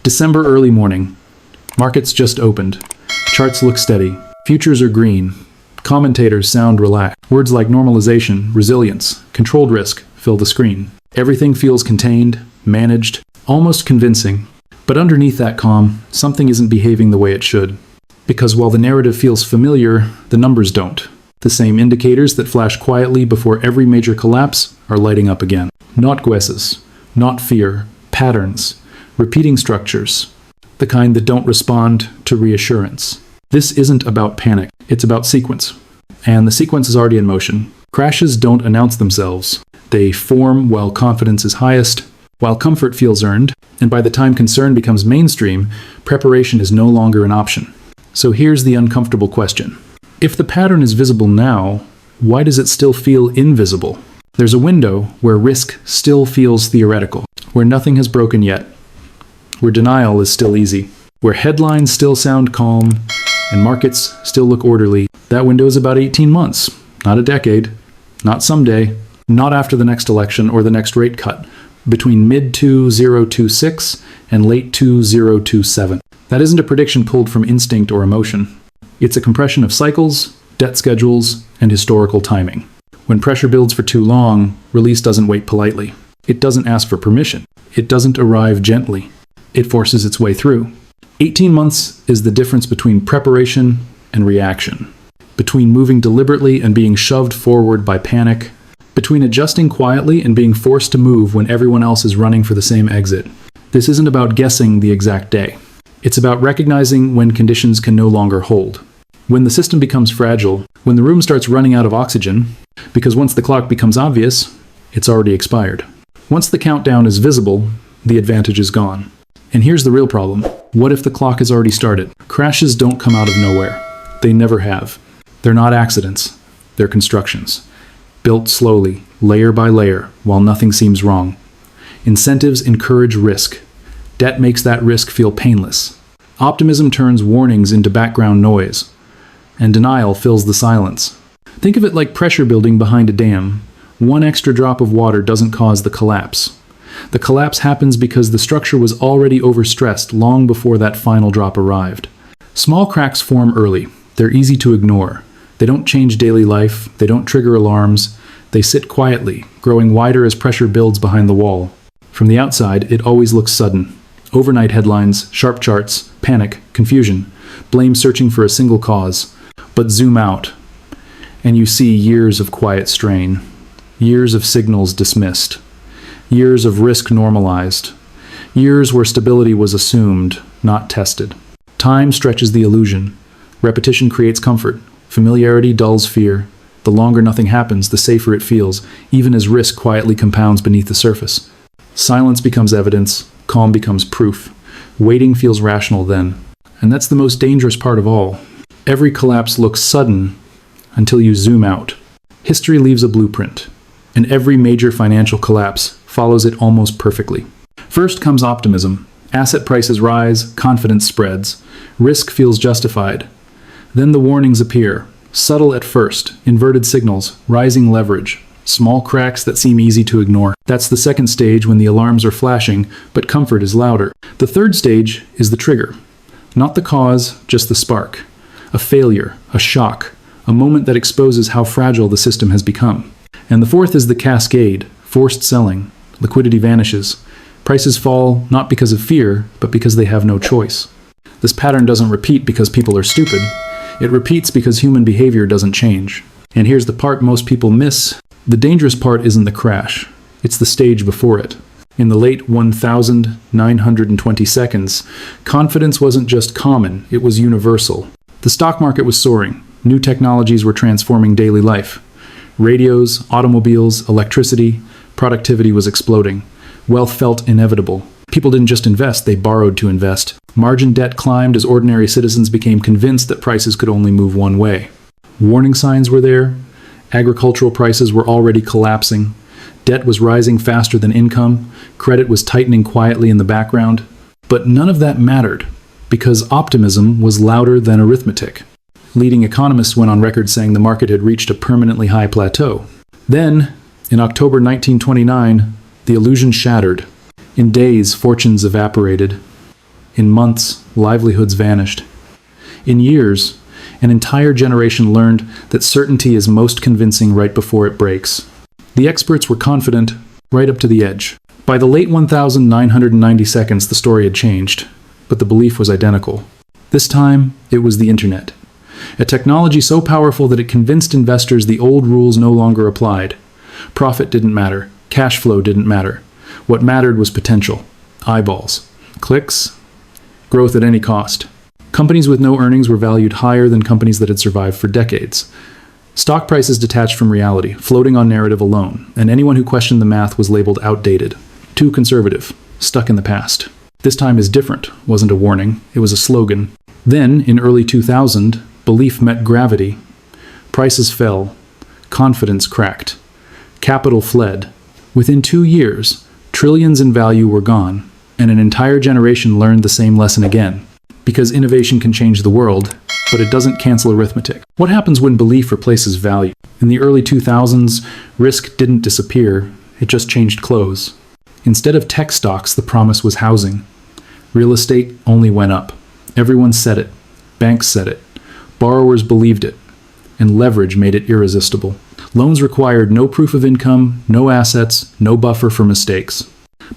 December early morning. Markets just opened. Charts look steady. Futures are green. Commentators sound relaxed. Words like normalization, resilience, controlled risk fill the screen. Everything feels contained, managed, almost convincing. But underneath that calm, something isn't behaving the way it should. Because while the narrative feels familiar, the numbers don't. The same indicators that flash quietly before every major collapse are lighting up again. Not guesses, not fear, patterns, repeating structures, the kind that don't respond to reassurance. This isn't about panic, it's about sequence. And the sequence is already in motion. Crashes don't announce themselves. They form while confidence is highest, while comfort feels earned, and by the time concern becomes mainstream, preparation is no longer an option. So here's the uncomfortable question. If the pattern is visible now, why does it still feel invisible? There's a window where risk still feels theoretical, where nothing has broken yet, where denial is still easy, where headlines still sound calm, and markets still look orderly. That window is about 18 months, not a decade, not someday, not after the next election or the next rate cut, between mid-2026 and late 2027. That isn't a prediction pulled from instinct or emotion. It's a compression of cycles, debt schedules, and historical timing. When pressure builds for too long, release doesn't wait politely. It doesn't ask for permission. It doesn't arrive gently. It forces its way through. 18 months is the difference between preparation and reaction, between moving deliberately and being shoved forward by panic, between adjusting quietly and being forced to move when everyone else is running for the same exit. This isn't about guessing the exact day. It's about recognizing when conditions can no longer hold. When the system becomes fragile, when the room starts running out of oxygen, because once the clock becomes obvious, it's already expired. Once the countdown is visible, the advantage is gone. And here's the real problem. What if the clock has already started? Crashes don't come out of nowhere. They never have. They're not accidents. They're constructions. Built slowly, layer by layer, while nothing seems wrong. Incentives encourage risk. Debt makes that risk feel painless. Optimism turns warnings into background noise. And denial fills the silence. Think of it like pressure building behind a dam. One extra drop of water doesn't cause the collapse. The collapse happens because the structure was already overstressed long before that final drop arrived. Small cracks form early. They're easy to ignore. They don't change daily life. They don't trigger alarms. They sit quietly, growing wider as pressure builds behind the wall. From the outside, it always looks sudden. Overnight headlines, sharp charts, panic, confusion, blame searching for a single cause. But zoom out, and you see years of quiet strain, years of signals dismissed, years of risk normalized, years where stability was assumed, not tested. Time stretches the illusion. Repetition creates comfort. Familiarity dulls fear. The longer nothing happens, the safer it feels, even as risk quietly compounds beneath the surface. Silence becomes evidence. Calm becomes proof. Waiting feels rational then. And that's the most dangerous part of all. Every collapse looks sudden until you zoom out. History leaves a blueprint, and every major financial collapse follows it almost perfectly. First comes optimism. Asset prices rise, confidence spreads, risk feels justified. Then the warnings appear, subtle at first, inverted signals, rising leverage, small cracks that seem easy to ignore. That's the second stage when the alarms are flashing, but comfort is louder. The third stage is the trigger. Not the cause, just the spark. A failure, a shock, a moment that exposes how fragile the system has become. And the fourth is the cascade, forced selling. Liquidity vanishes. Prices fall not because of fear, but because they have no choice. This pattern doesn't repeat because people are stupid. It repeats because human behavior doesn't change. And here's the part most people miss. The dangerous part isn't the crash. It's the stage before it. In the late 1920 seconds, confidence wasn't just common, it was universal. The stock market was soaring. New technologies were transforming daily life. Radios, automobiles, electricity, productivity was exploding. Wealth felt inevitable. People didn't just invest, they borrowed to invest. Margin debt climbed as ordinary citizens became convinced that prices could only move one way. Warning signs were there. Agricultural prices were already collapsing. Debt was rising faster than income. Credit was tightening quietly in the background. But none of that mattered, because optimism was louder than arithmetic. Leading economists went on record saying the market had reached a permanently high plateau. Then, in October 1929, the illusion shattered. In days, fortunes evaporated. In months, livelihoods vanished. In years, an entire generation learned that certainty is most convincing right before it breaks. The experts were confident right up to the edge. By the late 1990 seconds, the story had changed, but the belief was identical. This time, it was the internet. A technology so powerful that it convinced investors the old rules no longer applied. Profit didn't matter. Cash flow didn't matter. What mattered was potential. Eyeballs. Clicks. Growth at any cost. Companies with no earnings were valued higher than companies that had survived for decades. Stock prices detached from reality, floating on narrative alone, and anyone who questioned the math was labeled outdated, too conservative, stuck in the past. This time is different wasn't a warning, it was a slogan. Then, in early 2000, belief met gravity. Prices fell. Confidence cracked. Capital fled. Within 2 years, trillions in value were gone, and an entire generation learned the same lesson again. Because innovation can change the world, but it doesn't cancel arithmetic. What happens when belief replaces value? In the early 2000s, risk didn't disappear, it just changed clothes. Instead of tech stocks, the promise was housing. Real estate only went up. Everyone said it. Banks said it. Borrowers believed it. And leverage made it irresistible. Loans required no proof of income, no assets, no buffer for mistakes.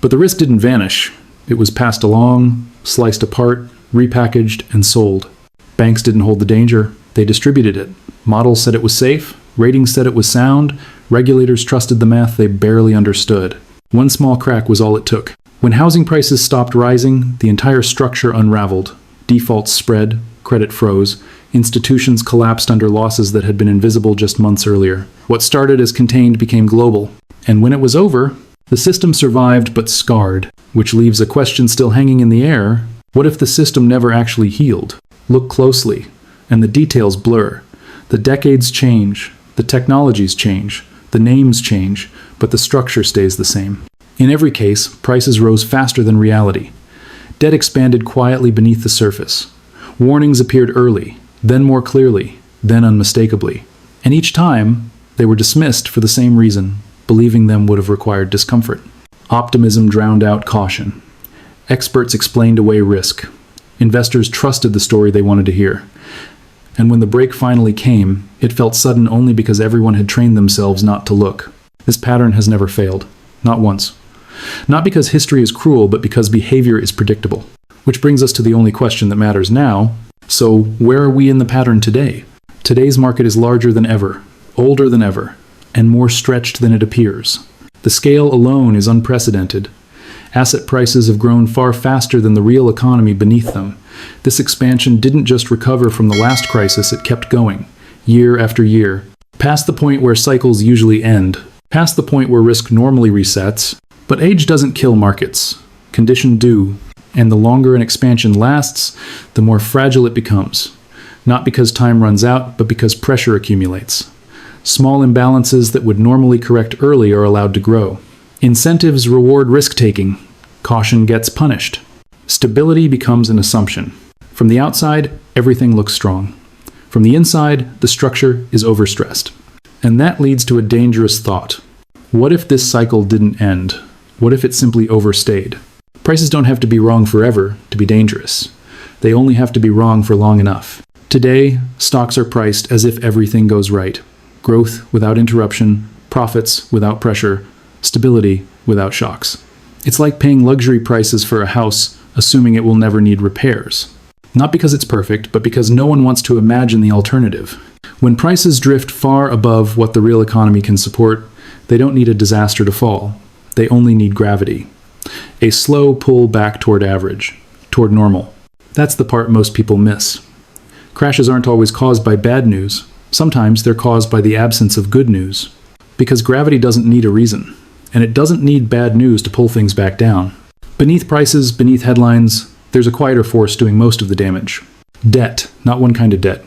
But the risk didn't vanish. It was passed along, sliced apart, repackaged, and sold. Banks didn't hold the danger. They distributed it. Models said it was safe. Ratings said it was sound. Regulators trusted the math they barely understood. One small crack was all it took. When housing prices stopped rising, the entire structure unraveled. Defaults spread, credit froze, institutions collapsed under losses that had been invisible just months earlier. What started as contained became global. And when it was over, the system survived but scarred, which leaves a question still hanging in the air. What if the system never actually healed? Look closely, and the details blur. The decades change, the technologies change, the names change, but the structure stays the same. In every case, prices rose faster than reality. Debt expanded quietly beneath the surface. Warnings appeared early, then more clearly, then unmistakably. And each time, they were dismissed for the same reason. Believing them would have required discomfort. Optimism drowned out caution. Experts explained away risk. Investors trusted the story they wanted to hear. And when the break finally came, it felt sudden only because everyone had trained themselves not to look. This pattern has never failed. Not once. Not because history is cruel, but because behavior is predictable. Which brings us to the only question that matters now. So, where are we in the pattern today? Today's market is larger than ever, older than ever, and more stretched than it appears. The scale alone is unprecedented. Asset prices have grown far faster than the real economy beneath them. This expansion didn't just recover from the last crisis, it kept going, year after year, past the point where cycles usually end, past the point where risk normally resets. But age doesn't kill markets. Conditions do. And the longer an expansion lasts, the more fragile it becomes. Not because time runs out, but because pressure accumulates. Small imbalances that would normally correct early are allowed to grow. Incentives reward risk-taking. Caution gets punished. Stability becomes an assumption. From the outside, everything looks strong. From the inside, the structure is overstressed. And that leads to a dangerous thought. What if this cycle didn't end? What if it simply overstayed? Prices don't have to be wrong forever to be dangerous. They only have to be wrong for long enough. Today, stocks are priced as if everything goes right. Growth without interruption, profits without pressure, stability without shocks. It's like paying luxury prices for a house, assuming it will never need repairs. Not because it's perfect, but because no one wants to imagine the alternative. When prices drift far above what the real economy can support, they don't need a disaster to fall. They only need gravity. A slow pull back toward average, toward normal. That's the part most people miss. Crashes aren't always caused by bad news. Sometimes they're caused by the absence of good news. Because gravity doesn't need a reason. And it doesn't need bad news to pull things back down. Beneath prices, beneath headlines, there's a quieter force doing most of the damage. Debt, not one kind of debt.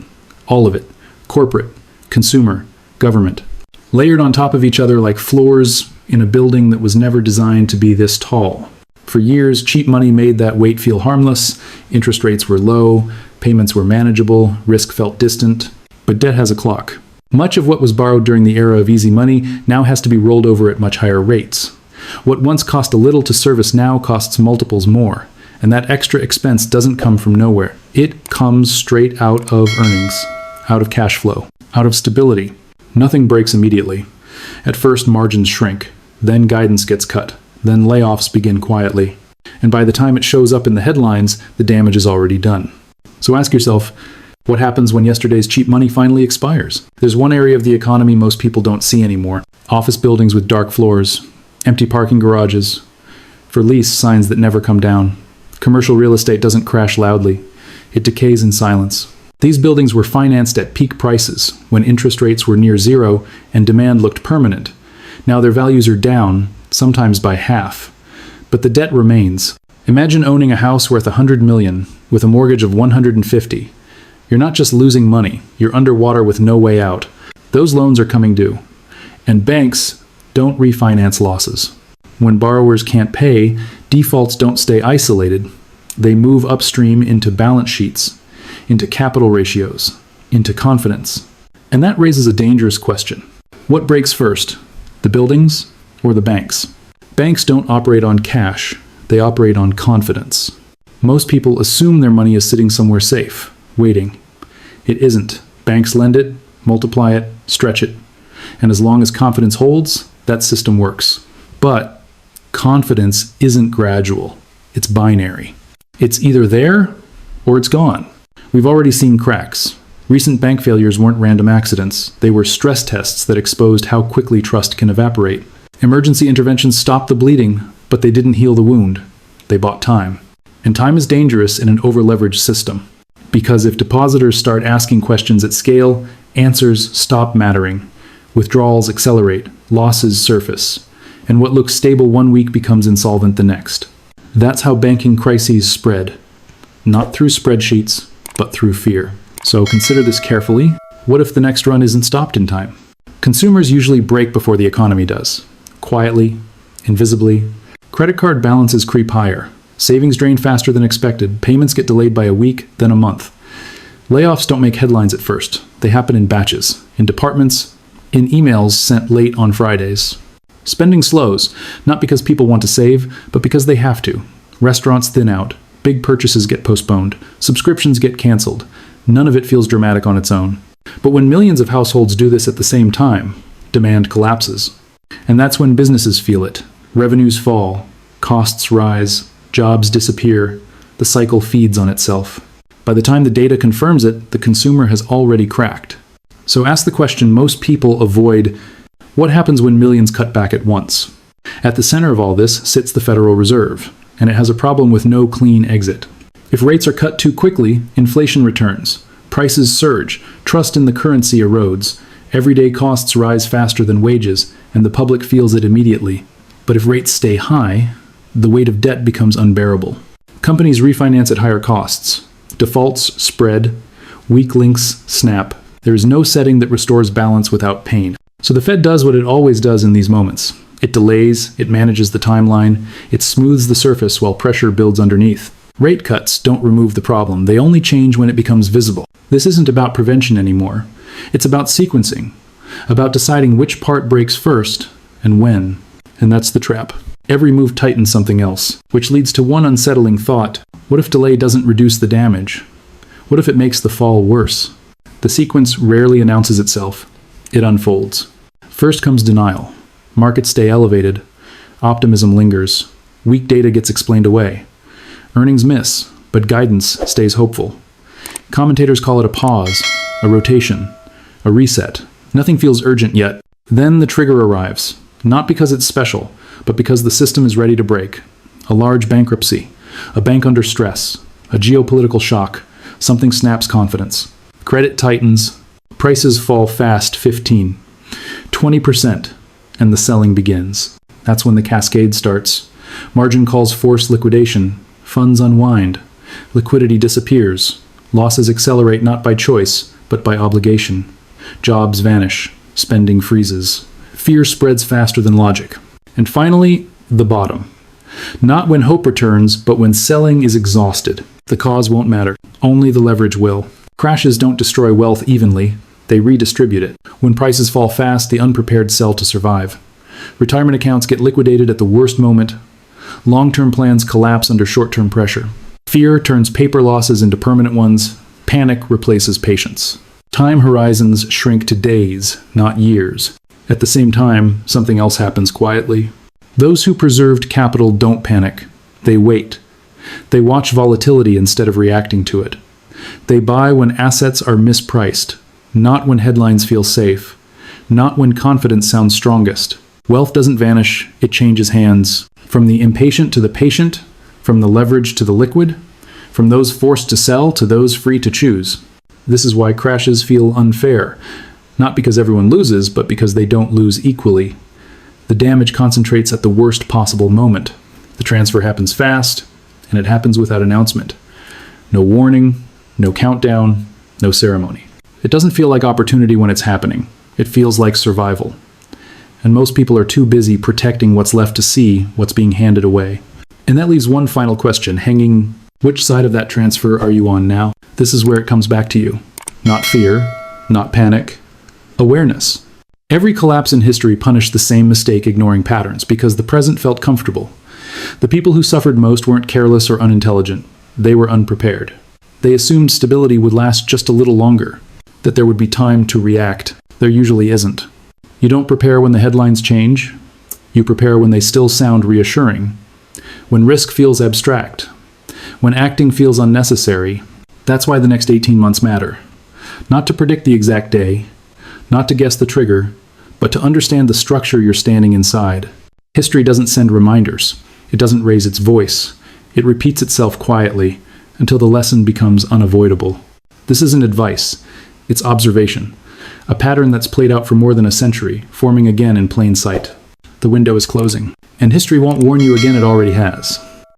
All of it. Corporate, consumer, government. Layered on top of each other like floors in a building that was never designed to be this tall. For years, cheap money made that weight feel harmless, interest rates were low, payments were manageable, risk felt distant. But debt has a clock. Much of what was borrowed during the era of easy money now has to be rolled over at much higher rates. What once cost a little to service now costs multiples more, And that extra expense doesn't come from nowhere. It comes straight out of earnings, out of cash flow, out of stability. Nothing breaks immediately. At first, margins shrink. Then guidance gets cut. Then layoffs begin quietly. And by the time it shows up in the headlines, the damage is already done. So ask yourself, what happens when yesterday's cheap money finally expires? There's one area of the economy most people don't see anymore. Office buildings with dark floors, empty parking garages, for lease signs that never come down. Commercial real estate doesn't crash loudly. It decays in silence. These buildings were financed at peak prices, when interest rates were near zero and demand looked permanent. Now their values are down, sometimes by half. But the debt remains. Imagine owning a house worth $100 million with a mortgage of $150. You're not just losing money, you're underwater with no way out. Those loans are coming due. And banks don't refinance losses. When borrowers can't pay, defaults don't stay isolated. They move upstream into balance sheets, into capital ratios, into confidence. And that raises a dangerous question. What breaks first, the buildings or the banks? Banks don't operate on cash, they operate on confidence. Most people assume their money is sitting somewhere safe, waiting. It isn't. Banks lend it, multiply it, stretch it. And as long as confidence holds, that system works. But confidence isn't gradual. It's binary. It's either there or it's gone. We've already seen cracks. Recent bank failures weren't random accidents. They were stress tests that exposed how quickly trust can evaporate. Emergency interventions stopped the bleeding, but they didn't heal the wound. They bought time. And time is dangerous in an over-leveraged system. Because if depositors start asking questions at scale, answers stop mattering. Withdrawals accelerate, losses surface, and what looks stable one week becomes insolvent the next. That's how banking crises spread. Not through spreadsheets, but through fear. So consider this carefully. What if the next run isn't stopped in time? Consumers usually break before the economy does. Quietly, invisibly. Credit card balances creep higher. Savings drain faster than expected. Payments get delayed by a week, then a month. Layoffs don't make headlines at first. They happen in batches, in departments, in emails sent late on Fridays. Spending slows, not because people want to save, but because they have to. Restaurants thin out. Big purchases get postponed. Subscriptions get canceled. None of it feels dramatic on its own. But when millions of households do this at the same time, demand collapses. And that's when businesses feel it. Revenues fall. Costs rise. Jobs disappear. The cycle feeds on itself. By the time the data confirms it, the consumer has already cracked. So ask the question most people avoid: what happens when millions cut back at once? At the center of all this sits the Federal Reserve, and it has a problem with no clean exit. If rates are cut too quickly, inflation returns. Prices surge. Trust in the currency erodes. Everyday costs rise faster than wages, and the public feels it immediately. But if rates stay high, the weight of debt becomes unbearable. Companies refinance at higher costs. Defaults spread. Weak links snap. There is no setting that restores balance without pain. So the Fed does what it always does in these moments. It delays, it manages the timeline, it smooths the surface while pressure builds underneath. Rate cuts don't remove the problem. They only change when it becomes visible. This isn't about prevention anymore. It's about sequencing, about deciding which part breaks first and when. And that's the trap. Every move tightens something else, which leads to one unsettling thought. What if delay doesn't reduce the damage? What if it makes the fall worse? The sequence rarely announces itself. It unfolds. First comes denial. Markets stay elevated. Optimism lingers. Weak data gets explained away. Earnings miss, but guidance stays hopeful. Commentators call it a pause, a rotation, a reset. Nothing feels urgent yet. Then the trigger arrives, not because it's special, but because the system is ready to break. A large bankruptcy, a bank under stress, a geopolitical shock, something snaps confidence. Credit tightens, prices fall fast 15, 20%, and the selling begins. That's when the cascade starts. Margin calls force liquidation, funds unwind, liquidity disappears, losses accelerate not by choice, but by obligation. Jobs vanish, spending freezes. Fear spreads faster than logic. And finally, the bottom. Not when hope returns, but when selling is exhausted. The cause won't matter. Only the leverage will. Crashes don't destroy wealth evenly. They redistribute it. When prices fall fast, the unprepared sell to survive. Retirement accounts get liquidated at the worst moment. Long-term plans collapse under short-term pressure. Fear turns paper losses into permanent ones. Panic replaces patience. Time horizons shrink to days, not years. At the same time, something else happens quietly. Those who preserved capital don't panic. They wait. They watch volatility instead of reacting to it. They buy when assets are mispriced, not when headlines feel safe, not when confidence sounds strongest. Wealth doesn't vanish, it changes hands. From the impatient to the patient, from the leveraged to the liquid, from those forced to sell to those free to choose. This is why crashes feel unfair, not because everyone loses, but because they don't lose equally. The damage concentrates at the worst possible moment. The transfer happens fast, and it happens without announcement. No warning, no countdown, no ceremony. It doesn't feel like opportunity when it's happening. It feels like survival. And most people are too busy protecting what's left to see what's being handed away. And that leaves one final question hanging. Which side of that transfer are you on now? This is where it comes back to you. Not fear, not panic, awareness. Every collapse in history punished the same mistake, ignoring patterns, because the present felt comfortable. The people who suffered most weren't careless or unintelligent. They were unprepared. They assumed stability would last just a little longer, that there would be time to react. There usually isn't. You don't prepare when the headlines change. You prepare when they still sound reassuring. When risk feels abstract. When acting feels unnecessary. That's why the next 18 months matter. Not to predict the exact day, not to guess the trigger, but to understand the structure you're standing inside. History doesn't send reminders. It doesn't raise its voice. It repeats itself quietly until the lesson becomes unavoidable. This isn't advice. It's observation. A pattern that's played out for more than a century, forming again in plain sight. The window is closing. And history won't warn you again, it already has.